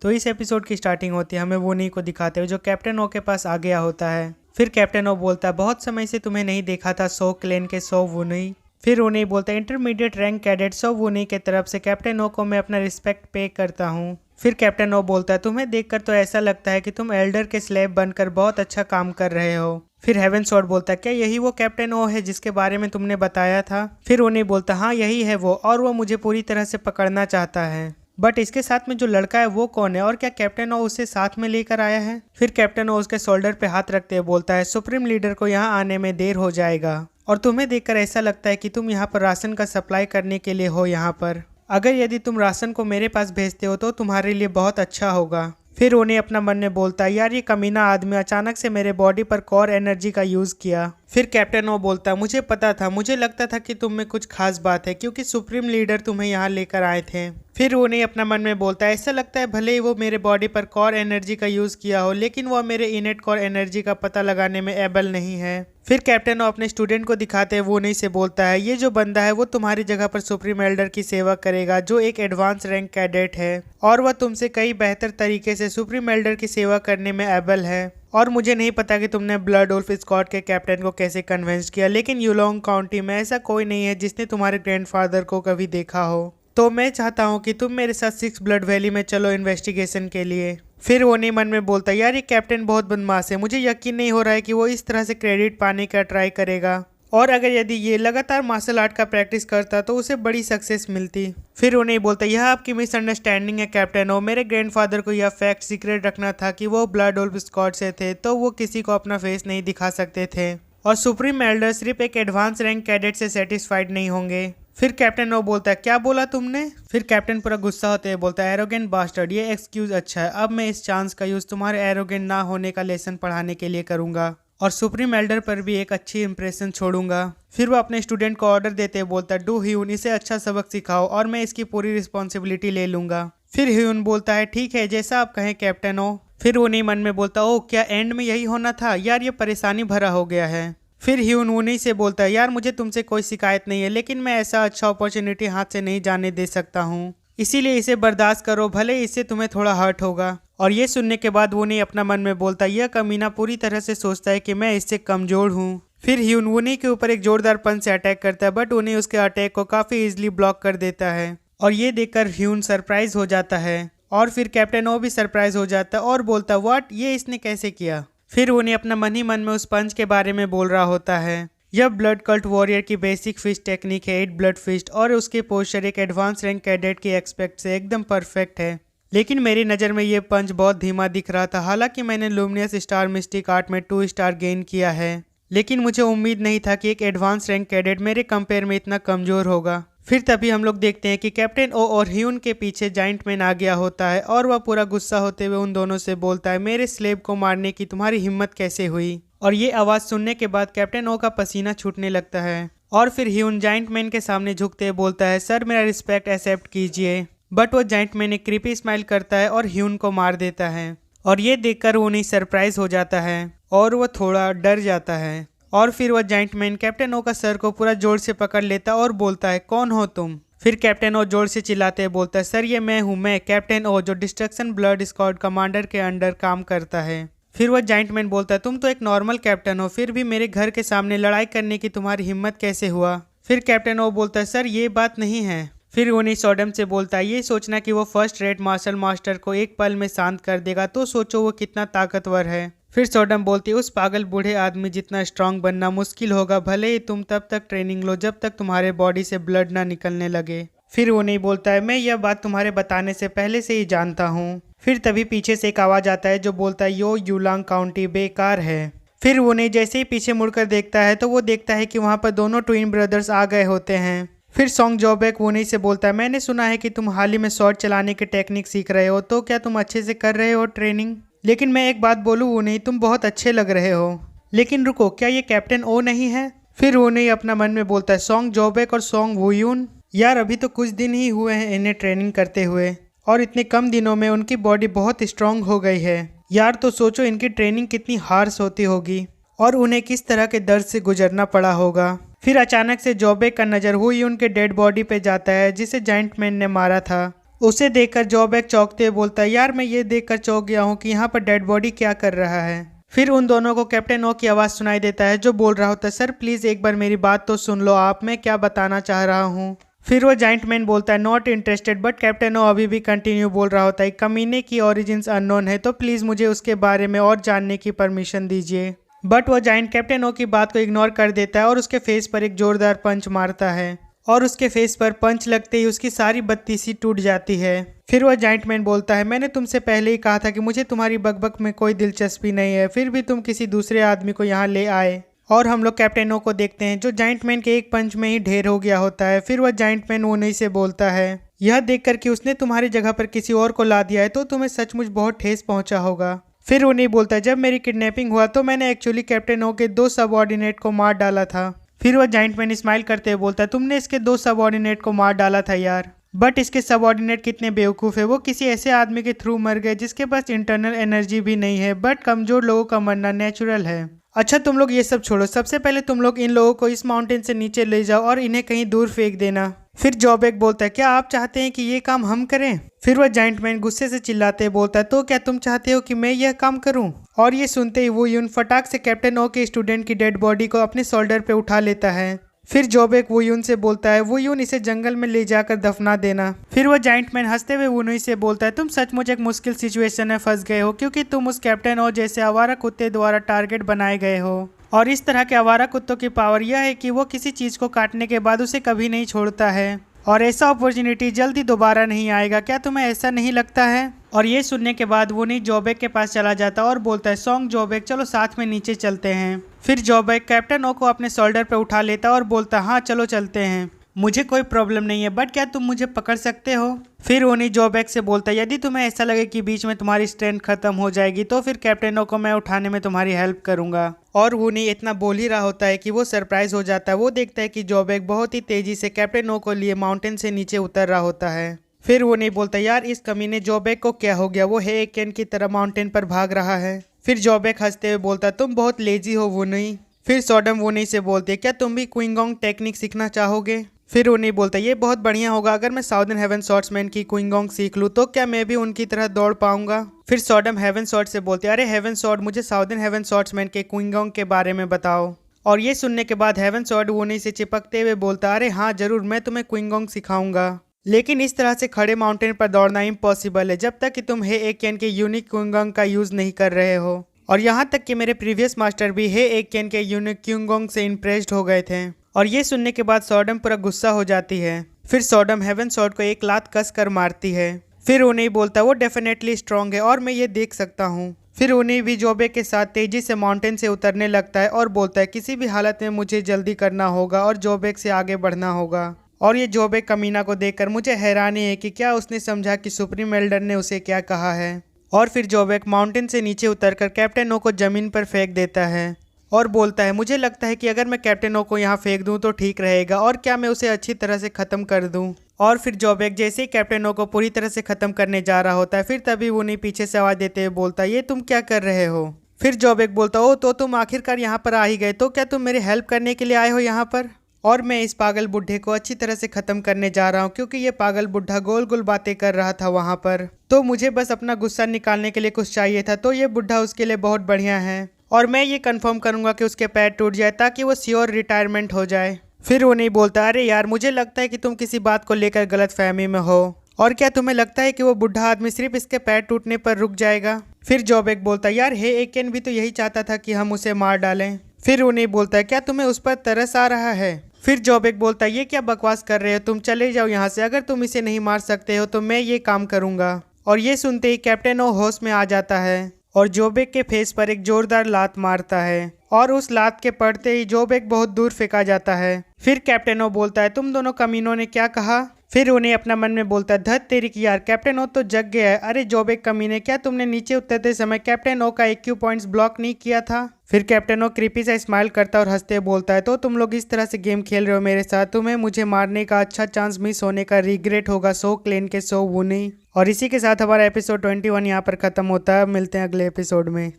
तो इस एपिसोड की स्टार्टिंग होती है हमें वूनी को दिखाते हुए जो कैप्टन ओ के पास आ गया होता है। फिर कैप्टन ओ बोलता है बहुत समय से तुम्हें नहीं देखा था सो क्लेन के सो वूनी। फिर वूनी बोलता है इंटरमीडिएट रैंक कैडेट सो वूनी के तरफ से कैप्टन ओ को मैं अपना रिस्पेक्ट पे करता हूँ। फिर कैप्टन ओ बोलता है तुम्हें देखकर तो ऐसा लगता है कि तुम एल्डर के स्लेव बनकर बहुत अच्छा काम कर रहे हो। फिर हेवन स्वॉर्ड बोलता है क्या यही वो कैप्टन ओ है जिसके बारे में तुमने बताया था। फिर वूनी बोलता हाँ यही है वो, और वो मुझे पूरी तरह से पकड़ना चाहता है। बट इसके साथ में जो लड़का है वो कौन है और क्या कैप्टन ओ उसे साथ में लेकर आया है। फिर कैप्टन ओ उसके शोल्डर पे हाथ रखते हुए बोलता है सुप्रीम लीडर को यहाँ आने में देर हो जाएगा और तुम्हें देखकर ऐसा लगता है कि तुम यहाँ पर राशन का सप्लाई करने के लिए हो यहाँ पर। अगर यदि तुम राशन को मेरे पास भेजते हो तो तुम्हारे लिए बहुत अच्छा होगा। फिर उन्हें अपना मन में बोलता है यार ये कमीना आदमी अचानक से मेरे बॉडी पर कोर एनर्जी का यूज किया। फिर कैप्टन ओ बोलता है मुझे पता था, मुझे लगता था कि तुम में कुछ खास बात है क्योंकि सुप्रीम लीडर तुम्हें यहाँ लेकर आए थे। फिर उन्हें अपना मन में बोलता है ऐसा लगता है भले ही वो मेरे बॉडी पर कोर एनर्जी का यूज किया हो लेकिन वो मेरे इनेट कोर एनर्जी का पता लगाने में एबल नहीं है। फिर कैप्टन ओ अपने स्टूडेंट को दिखाते हुए वूनी से बोलता है ये जो बंदा है वो तुम्हारी जगह पर सुप्रीम एल्डर की सेवा करेगा जो एक एडवांस रैंक कैडेट है और वह तुमसे कई बेहतर तरीके से सुप्रीम एल्डर की सेवा करने में एबल है। और मुझे नहीं पता कि तुमने ब्लड वुल्फ स्क्वाड के कैप्टन को कैसे कन्विंस किया लेकिन यूलोंग काउंटी में ऐसा कोई नहीं है जिसने तुम्हारे ग्रैंडफादर को कभी देखा हो। तो मैं चाहता हूँ कि तुम मेरे साथ 6 ब्लड वैली में चलो इन्वेस्टिगेशन के लिए। फिर वो नहीं मन में बोलता यार ये कैप्टन बहुत बदमाश है, मुझे यकीन नहीं हो रहा है कि वो इस तरह से क्रेडिट पाने का ट्राई करेगा और अगर यदि ये लगातार मार्शल आर्ट का प्रैक्टिस करता तो उसे बड़ी सक्सेस मिलती। फिर उन्हें बोलता यह आपकी मिसअंडरस्टैंडिंग है कैप्टन ओ, मेरे ग्रैंडफादर को यह फैक्ट सीक्रेट रखना था कि वो ब्लड वुल्फ स्क्वाड से थे तो वो किसी को अपना फेस नहीं दिखा सकते थे और सुप्रीम एल्डर सिर्फ एक एडवांस रैंक कैडेट से सेटिस्फाइड नहीं होंगे। फिर कैप्टन ओ बोलता है क्या बोला तुमने। फिर कैप्टन पूरा गुस्सा होते हुए बोलता है एरोगेंट बास्टर्ड, ये एक्सक्यूज अच्छा है, अब मैं इस चांस का यूज तुम्हारे एरोगेंट ना होने का लेसन पढ़ाने के लिए करूंगा और सुप्रीम एल्डर पर भी एक अच्छी इंप्रेशन छोड़ूंगा। फिर वो अपने स्टूडेंट को ऑर्डर देते हुए बोलता है डू ह्यून, इसे अच्छा सबक सिखाओ और मैं इसकी पूरी रिस्पॉन्सिबिलिटी ले लूंगा। फिर ह्यून बोलता है ठीक है जैसा आप कहें कैप्टन ओ। फिर उन्हीं मन में बोलता ओ क्या एंड में यही होना था, यार ये परेशानी भरा हो गया है। फिर ह्यून उन्हीं से बोलता है यार मुझे तुमसे कोई शिकायत नहीं है लेकिन मैं ऐसा अच्छा अपॉर्चुनिटी हाथ से नहीं जाने दे सकता हूँ, इसीलिए इसे बर्दाश्त करो, भले इससे तुम्हें थोड़ा हर्ट होगा। और ये सुनने के बाद वो नहीं अपना मन में बोलता यह कमीना पूरी तरह से सोचता है कि मैं इससे कमजोर हूँ। फिर ह्यून वूनी के ऊपर एक जोरदार पंच से अटैक करता है बट उन्हें उसके अटैक को काफी इजीली ब्लॉक कर देता है और ये देखकर ह्यून सरप्राइज हो जाता है और फिर कैप्टन ओ भी सरप्राइज हो जाता है और बोलता व्हाट, ये इसने कैसे किया। फिर उन्हें अपना मन ही मन में उस पंच के बारे में बोल रहा होता है यह ब्लड कल्ट वॉरियर की बेसिक फिस्ट टेक्निक है 8 ब्लड फिस्ट और उसके पोस्चर एक एडवांस रैंक कैडेट के एक्सपेक्ट से एकदम परफेक्ट है। लेकिन मेरी नज़र में ये पंच बहुत धीमा दिख रहा था, हालांकि मैंने लुमिनियस स्टार मिस्टिक आर्ट में 2 स्टार गेन किया है लेकिन मुझे उम्मीद नहीं था कि एक एडवांस रैंक कैडेट मेरे कंपेयर में इतना कमजोर होगा। फिर तभी हम लोग देखते हैं कि कैप्टन ओ और ह्यून के पीछे जाइंट मैन आ गया होता है और वह पूरा गुस्सा होते हुए उन दोनों से बोलता है मेरे स्लेब को मारने की तुम्हारी हिम्मत कैसे हुई। और ये आवाज़ सुनने के बाद कैप्टन ओ का पसीना छूटने लगता है और फिर ह्यून जाइंट मैन के सामने झुकते हुए बोलता है सर मेरा रिस्पेक्ट एक्सेप्ट कीजिए। बट वो जाइंट मैन एक क्रीपी स्माइल करता है और ह्यून को मार देता है और ये देखकर वो उन्हें सरप्राइज हो जाता है और वो थोड़ा डर जाता है और फिर वह जाइंट मैन कैप्टन ओ का सर को पूरा जोर से पकड़ लेता और बोलता है कौन हो तुम। फिर कैप्टन ओ जोर से चिल्लाते बोलता है सर ये मैं हूँ, मैं कैप्टन ओ जो डिस्ट्रक्शन ब्लड स्क्वाड कमांडर के अंडर काम करता है। फिर वह जाइंट मैन बोलता है तुम तो एक नॉर्मल कैप्टन हो, फिर भी मेरे घर के सामने लड़ाई करने की तुम्हारी हिम्मत कैसे हुआ। फिर कैप्टन ओ बोलता है सर ये बात नहीं है। फिर उन्हीं सॉडम से बोलता है ये सोचना कि वो फर्स्ट रेट मार्शल मास्टर को एक पल में शांत कर देगा तो सोचो वो कितना ताकतवर है। फिर सॉडम बोलती है उस पागल बूढ़े आदमी जितना स्ट्रांग बनना मुश्किल होगा, भले ही तुम तब तक ट्रेनिंग लो जब तक तुम्हारे बॉडी से ब्लड ना निकलने लगे। फिर वो नहीं बोलता है मैं यह बात तुम्हारे बताने से पहले से ही जानता हूँ। फिर तभी पीछे से एक आवाज आता है जो बोलता है यो यूलांग काउंटी बेकार है। फिर वो नहीं जैसे ही पीछे मुड़कर देखता है तो वो देखता है कि वहाँ पर दोनों ट्विन ब्रदर्स आ गए होते हैं। फिर सॉन्ग जॉबेक वो नहीं से बोलता है मैंने सुना है कि तुम हाल ही में शॉट चलाने की टेक्निक सीख रहे हो, तो क्या तुम अच्छे से कर रहे हो ट्रेनिंग। लेकिन मैं एक बात बोलूँ वो नहीं, तुम बहुत अच्छे लग रहे हो। लेकिन रुको, क्या ये कैप्टन ओ नहीं है। फिर वो नहीं अपना मन में बोलता है सॉन्ग जॉबेक और सॉन्ग वुयून, यार अभी तो कुछ दिन ही हुए हैं इन्हें ट्रेनिंग करते हुए और इतने कम दिनों में उनकी बॉडी बहुत स्ट्रांग हो गई है। यार तो सोचो इनकी ट्रेनिंग कितनी हार्श होती होगी और उन्हें किस तरह के दर्द से गुजरना पड़ा होगा। फिर अचानक से जॉबेक का नज़र हुई उनके डेड बॉडी पे जाता है जिसे जाइंट मैन ने मारा था। उसे देखकर जॉबेक चौंकते हुए बोलता है, यार मैं ये देखकर चौंक गया हूँ कि यहाँ पर डेड बॉडी क्या कर रहा है। फिर उन दोनों को कैप्टन ओ की आवाज सुनाई देता है जो बोल रहा होता है, सर प्लीज एक बार मेरी बात तो सुन लो, आप मैं क्या बताना चाह रहा हूँ। फिर वो जाइंट मैन बोलता है, नॉट इंटरेस्टेड, बट कैप्टन ओ अभी भी कंटिन्यू बोल रहा होता है, कमीने की ओरिजिन्स अननोन है तो प्लीज मुझे उसके बारे में और जानने की परमिशन दीजिए। बट वो जाइंट कैप्टन ओ की बात को इग्नोर कर देता है और उसके फेस पर एक जोरदार पंच मारता है और उसके फेस पर पंच लगते ही उसकी सारी बत्ती सी टूट जाती है। फिर वह जाइंट मैन बोलता है, मैंने तुमसे पहले ही कहा था कि मुझे तुम्हारी बकबक में कोई दिलचस्पी नहीं है, फिर भी तुम किसी दूसरे आदमी को यहाँ ले आए। और हम लोग कैप्टन ओ को देखते हैं जो जाइंट मैन के एक पंच में ही ढेर हो गया होता है। फिर वह जाइंट मैन उन्हीं से बोलता है, यह देखकर कि उसने तुम्हारी जगह पर किसी और को ला दिया है तो तुम्हें सचमुच बहुत ठेस पहुंचा होगा। फिर उन्हीं बोलता है, जब मेरी किडनैपिंग हुआ तो मैंने एक्चुअली कैप्टन ओ के 2 सबऑर्डिनेट को मार डाला था। फिर वह जाइंट मैन स्माइल करते हुए बोलता है, तुमने इसके 2 सबऑर्डिनेट को मार डाला था यार, बट इसके सबऑर्डिनेट कितने बेवकूफ़ है, वो किसी ऐसे आदमी के थ्रू मर गए जिसके पास इंटरनल एनर्जी भी नहीं है, बट कमजोर लोगों का मरना नेचुरल है। अच्छा तुम लोग ये सब छोड़ो, सबसे पहले तुम लोग इन लोगों को इस माउंटेन से नीचे ले जाओ और इन्हें कहीं दूर फेंक देना। फिर जॉबेक बोलता है, क्या आप चाहते हैं कि ये काम हम करें? फिर वह जाइंट मैन गुस्से से चिल्लाते बोलता है, तो क्या तुम चाहते हो कि मैं यह काम करूं? और ये सुनते ही वो यून फटाक से कैप्टन ओ के स्टूडेंट की डेड बॉडी को अपने शोल्डर पे उठा लेता है। फिर जॉबेक वुयून से बोलता है, वुयून इसे जंगल में ले जाकर दफना देना। फिर वह जाइंट मैन हंसते हुए वुनई से बोलता है, तुम सचमुच एक मुश्किल सिचुएशन में फंस गए हो क्योंकि तुम उस कैप्टन ओ जैसे आवारा कुत्ते द्वारा टारगेट बनाए गए हो। और इस तरह के आवारा कुत्तों की पावर यह है कि वो किसी चीज को काटने के बाद उसे कभी नहीं छोड़ता है और ऐसा अपॉर्चुनिटी जल्दी दोबारा नहीं आएगा। क्या तुम्हें ऐसा नहीं लगता है? और ये सुनने के बाद वुनी जॉबेक के पास चला जाता और बोलता है, सॉन्ग जॉबेक चलो साथ में नीचे चलते हैं। फिर जॉबेक कैप्टन ओ को अपने शोल्डर पे उठा लेता और बोलता, हाँ चलो चलते हैं, मुझे कोई प्रॉब्लम नहीं है, बट क्या तुम मुझे पकड़ सकते हो? फिर उन्हीं जॉबेक से बोलता है, यदि तुम्हें ऐसा लगे कि बीच में तुम्हारी स्ट्रेंथ खत्म हो जाएगी तो फिर कैप्टन ओ को मैं उठाने में तुम्हारी हेल्प करूंगा। और उन्हीं इतना बोल ही रहा होता है कि वो सरप्राइज हो जाता है। वो देखता है कि जॉबेक बहुत ही तेजी से कैप्टन ओ को लिए माउंटेन से नीचे उतर रहा होता है। फिर वो नहीं बोलता, यार इस कमीने जॉबेक को क्या हो गया, वो है एक कैन की तरह माउंटेन पर भाग रहा है। फिर जॉबेक हंसते हुए बोलता, तुम बहुत लेजी हो वो नहीं। फिर सॉडम वो नहीं से बोलते, क्या तुम भी क्विंगोंग टेक्निक सीखना चाहोगे? फिर वो नहीं बोलता, ये बहुत बढ़िया होगा अगर मैं साउदर्न हेवन स्वॉर्ड्समैन की क्विंगोंग सीख लूँ तो क्या मैं भी उनकी तरह दौड़ पाऊंगा? फिर सॉडम हेवन स्वॉर्ड से बोलते, अरे हेवन स्वॉर्ड मुझे साउदर्न हेवन स्वॉर्ड्समैन के क्विंगोंग के बारे में बताओ। और ये सुनने के बाद हेवन स्वॉर्ड वो नहीं से चिपकते हुए बोलता, अरे हाँ जरूर, मैं तुम्हें क्विंगोंग सिखाऊंगा, लेकिन इस तरह से खड़े माउंटेन पर दौड़ना इम्पॉसिबल है जब तक कि तुम हे एक कैन के यूनिक क्विंगोंग का यूज नहीं कर रहे हो। और यहाँ तक कि मेरे प्रीवियस मास्टर भी हे एक कैन के यूनिक क्विंगोंग से इम्प्रेस्ड हो गए थे। और ये सुनने के बाद सॉडम पूरा गुस्सा हो जाती है। फिर सॉडम हेवन स्वॉर्ड को एक लात कस कर मारती है। फिर उन्हें बोलता, वो डेफिनेटली स्ट्रांग है और मैं ये देख सकता हूँ। फिर उन्हें भी जॉबेक के साथ तेजी से माउंटेन से उतरने लगता है और बोलता है, किसी भी हालत में मुझे जल्दी करना होगा और जॉबेक से आगे बढ़ना होगा। और ये जॉबेक कमीना को देखकर मुझे हैरानी है कि क्या उसने समझा कि सुप्रीम एल्डर ने उसे क्या कहा है। और फिर जॉबेक माउंटेन से नीचे उतरकर कैप्टन ओ को जमीन पर फेंक देता है और बोलता है, मुझे लगता है कि अगर मैं कैप्टन ओ को यहाँ फेंक दूं तो ठीक रहेगा, और क्या मैं उसे अच्छी तरह से खत्म कर दूं। और फिर जॉबेक जैसे ही कैप्टन ओ को पूरी तरह से खत्म करने जा रहा होता है, फिर तभी वो नहीं पीछे से आवाज देते हुए बोलता है, ये तुम क्या कर रहे हो? फिर जॉबेक बोलता, ओ तो तुम आखिरकार यहाँ पर आ ही गए, तो क्या तुम मेरी हेल्प करने के लिए आए हो यहाँ पर? और मैं इस पागल बुढ़े को अच्छी तरह से खत्म करने जा रहा हूँ क्योंकि ये पागल बुढ़ा गोल गोल बातें कर रहा था वहाँ पर, तो मुझे बस अपना गुस्सा निकालने के लिए कुछ चाहिए था, तो ये बुढ़ा उसके लिए बहुत बढ़िया है और मैं ये कंफर्म करूंगा कि उसके पैर टूट जाए ताकि वो श्योर रिटायरमेंट हो जाए। फिर वो नहीं बोलता, अरे यार मुझे लगता है कि तुम किसी बात को लेकर गलत फहमी में हो, और क्या तुम्हें लगता है कि वो बुढ़ा आदमी सिर्फ इसके पैर टूटने पर रुक जाएगा? फिर जॉबेक बोलता, यार हे एकेन भी तो यही चाहता था कि हम उसे मार डालें। फिर वो नहीं बोलता, क्या तुम्हें उस पर तरस आ रहा है? फिर जॉबेक बोलता, ये क्या बकवास कर रहे हो, तुम चले जाओ यहाँ से, अगर तुम इसे नहीं मार सकते हो तो मैं ये काम करूंगा। और ये सुनते ही कैप्टन ओ होश में आ जाता है और जॉबेक के फेस पर एक जोरदार लात मारता है और उस लात के पड़ते ही जॉबेक बहुत दूर फेंका जाता है। फिर कैप्टन ओ बोलता है, तुम दोनों कमीनों ने क्या कहा? फिर उन्हें अपना मन में बोलता है, धत तेरी की यार, कैप्टन ओ तो जग गया है। अरे जॉबेक कमीने, क्या तुमने नीचे उतरते समय कैप्टन ओ का IQ पॉइंट्स ब्लॉक नहीं किया था? फिर कैप्टन ओ क्रीपी सा स्माइल करता और हंसते बोलता है, तो तुम लोग इस तरह से गेम खेल रहे हो मेरे साथ, तुम्हें मुझे मारने का अच्छा चांस मिस होने का रिग्रेट होगा, सो क्लेन के सो वो नहीं। और इसी के साथ हमारा एपिसोड 21 यहाँ पर खत्म होता है। मिलते हैं अगले एपिसोड में।